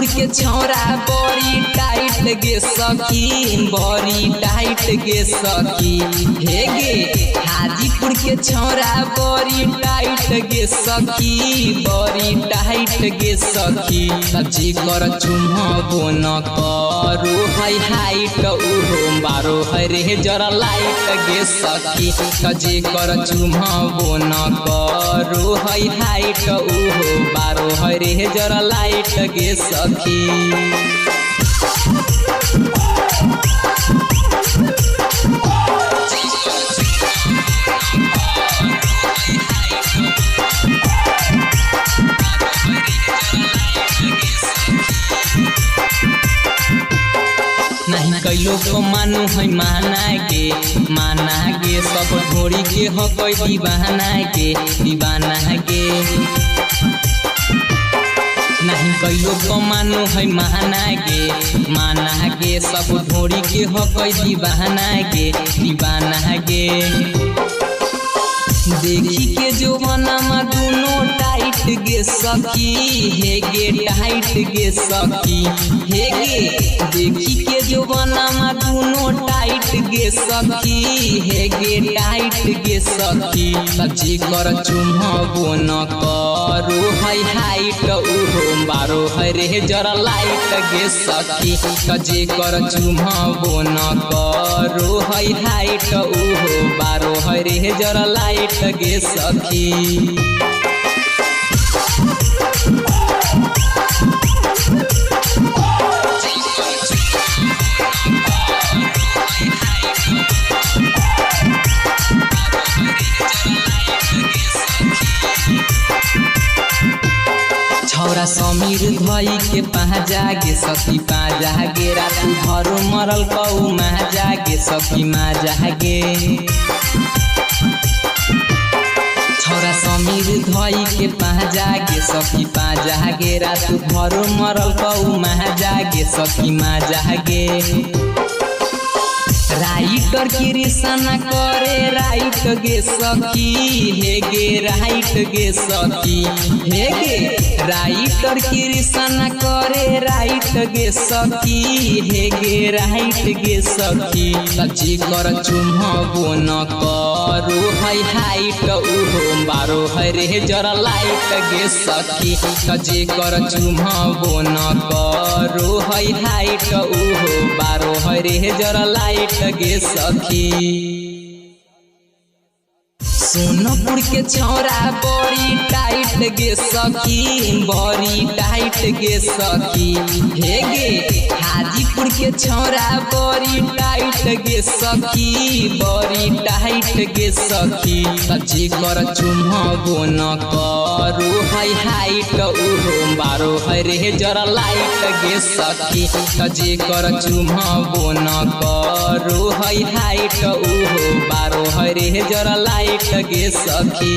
हाजीपुर के छौरा बड़ी टाइट गे सखी, बड़ी टाइट गे सखी। हे गे हाजीपुर के छौरा बड़ी टाइट गे सखी, बड़ी टाइट गे सखी। सब्जी कर चुम्हबो न करू है हाइट उहो बारो है रे जरा लाइट गे सखी। सब्जी कर चुम्हबो न करू है हाइट उहो बारो है रे जरा लाइट गे सखी। नहीं कैलो को मानू है माना गे सब ढोरी के हो कोई दीवाना गे। नहीं कैलो को मानू है माना गे सब ढोरी के हो कोई दीवाना गे। देखी के जो बनमा दोनों टाइट गे सखी, हे गे टाइट गे सखी। हे गे देखी के जो बनमा दोनों टाइट गे सखी, हे गे टाइट गे सखी। सब्जी कर चुम्हबो न करू है हाइट उहो बारो है रे जरा लाइट गे सखी। सब्जी कर चुम्हबो न करू है हाइट उहो बारो है रे जरा लाइट गे सखी। छौरा समीर धई के पाजा गे सखी, पाजा गे रात भर मरल कऊ माजा गे सखी, माजा गे। छौरा समीर धई के पाजा गे सखी, पाजा गे रात भर मरल कऊ माजा गे सखी, माजा गे। राइटर कृष्ण करे राइट गे सखी, हे गे राइट गे सखी। हे गे राइटर कृष्ण करे राइट गे सखी, हे गे राइट गे सखी। सब्जी कर चुम्हबो न करू है हाइट उहो बारो है रे जरा लाइट गे सखी। सब्जी कर चुम्हबो न करू है हाइट उहो बारो है रे जरा लाइट गे सखी। सोनपुर के छौरा बड़ी टाइट गे सखी, बड़ी टाइट गे सखी। हे गे हाजीपुर के छौरा बड़ी टाइट गे सखी, बड़ी टाइट गे सखी। सब्जी कर चुम्हबो न करू है हाइट उहो बारो है रे जरा लाइट गे सखी। सब्जी कर चुम्हबो न करू है हाइट उहो बारो है रे जरा लाइट गे सखी।